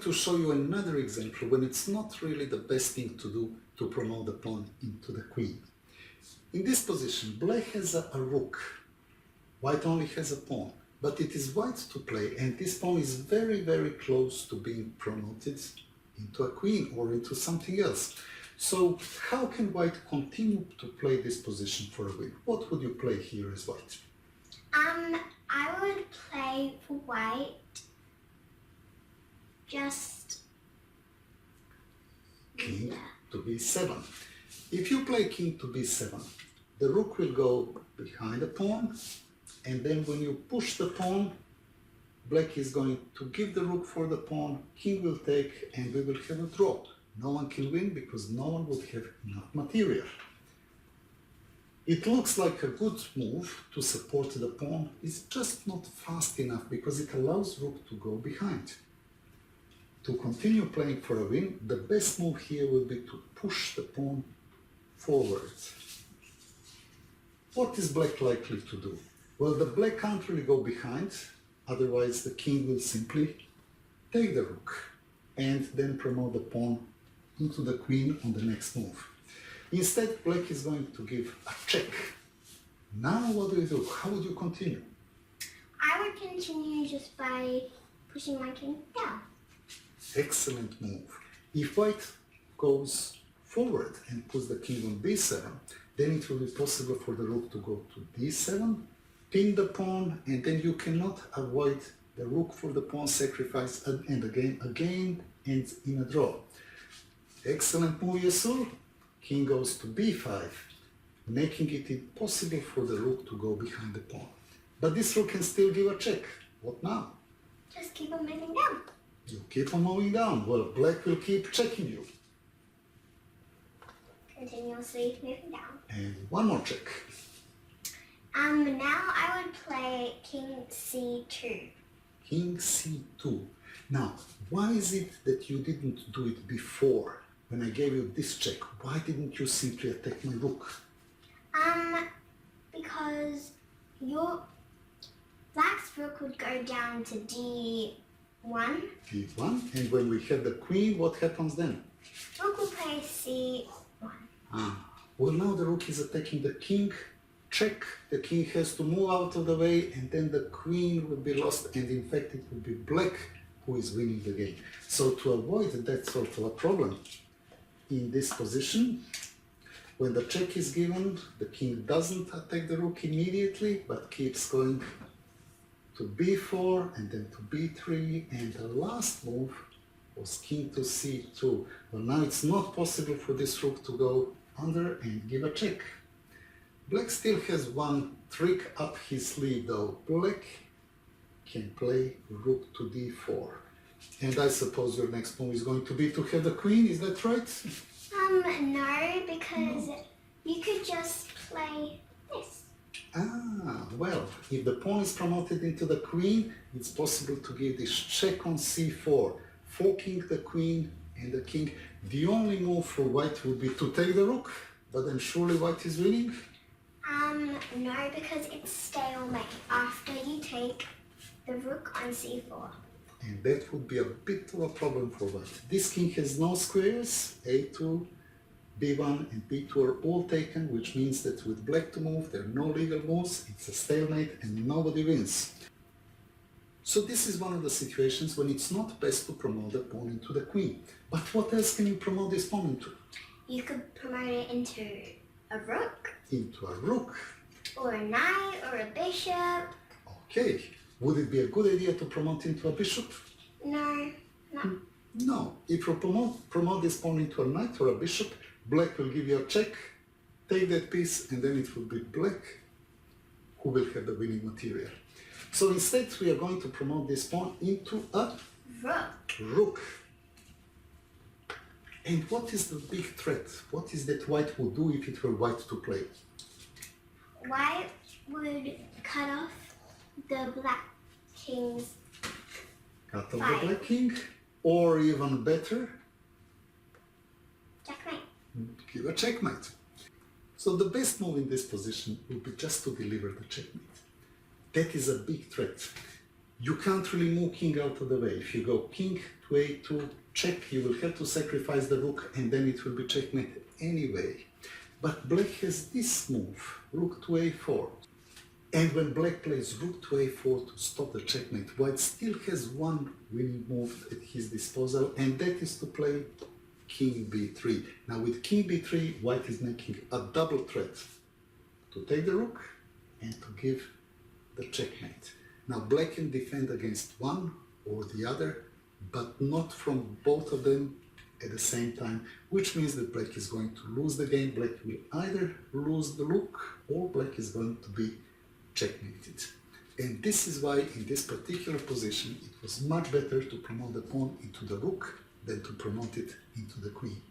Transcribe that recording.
going to show you another example when it's not really the best thing to do to promote the pawn into the queen. In this position, black has a rook. White only has a pawn, but it is white to play, and this pawn is very, very close to being promoted into a queen or into something else. So how can white continue to play this position for a win? What would you play here as white? I would play for white just king to b7. If you play king to b7, the rook will go behind the pawn, and then when you push the pawn, black is going to give the rook for the pawn, king will take, and we will have a draw. No one can win because no one would have enough material. It looks like a good move to support the pawn. It's just not fast enough because it allows rook to go behind. To continue playing for a win, the best move here will be to push the pawn forward. What is black likely to do? Well, the black can't really go behind, otherwise the king will simply take the rook and then promote the pawn into the queen on the next move. Instead, black is going to give a check. Now what do you do? How would you continue? I would continue just by pushing my king down. Excellent move. If white goes forward and puts the king on b7, then it will be possible for the rook to go to d7, pin the pawn, and then you cannot avoid the rook for the pawn sacrifice, and again ends in a draw. Excellent move, Yasul. King goes to b5, making it impossible for the rook to go behind the pawn. But this rook can still give a check. What now? Just keep on moving down. You keep on moving down. Well, black will keep checking you. Continuously moving down. And one more check. Now I would play king c2. King c2. Now, why is it that you didn't do it before? When I gave you this check, why didn't you simply attack my rook? Because your black's rook would go down to d1. d1, and when we have the queen, what happens then? Rook will play c1. Well, now the rook is attacking the king. Check, the king has to move out of the way, and then the queen will be lost, and in fact it will be black who is winning the game. So to avoid that sort of a problem, in this position, when the check is given, the king doesn't attack the rook immediately, but keeps going to b4 and then to b3, and the last move was king to c2. Well, now it's not possible for this rook to go under and give a check. Black still has one trick up his sleeve though. Black can play rook to d4. And I suppose your next move is going to be to have the queen, is that right? No, because you could just play this. Well, if the pawn is promoted into the queen, it's possible to give this check on c4, forking the queen and the king. The only move for white would be to take the rook, but then surely white is winning? No, because it's stalemate after you take the rook on c4. And that would be a bit of a problem for white. This king has no squares, a2, b1 and b2 are all taken, which means that with black to move, there are no legal moves, it's a stalemate and nobody wins. So this is one of the situations when it's not best to promote the pawn into the queen. But what else can you promote this pawn into? You could promote it into a rook. Into a rook. Or a knight, or a bishop. Okay. Would it be a good idea to promote into a bishop? No. No. If you promote this pawn into a knight or a bishop, black will give you a check, take that piece, and then it will be black who will have the winning material. So instead, we are going to promote this pawn into a rook. And what is the big threat? What is that white would do if it were white to play? White would cut off the black king's Cut off the black king, or even better, checkmate. Give a checkmate. So the best move in this position would be just to deliver the checkmate. That is a big threat. You can't really move king out of the way. If you go king to a2 check, you will have to sacrifice the rook and then it will be checkmate anyway. But black has this move, rook to a4. And when black plays rook to a4 to stop the checkmate, white still has one winning move at his disposal, and that is to play king b3. Now with king b3, white is making a double threat to take the rook and to give the checkmate. Now black can defend against one or the other, but not from both of them at the same time, which means that black is going to lose the game. Black will either lose the rook or black is going to be checkmated. And this is why in this particular position it was much better to promote the pawn into the rook than to promote it into the queen.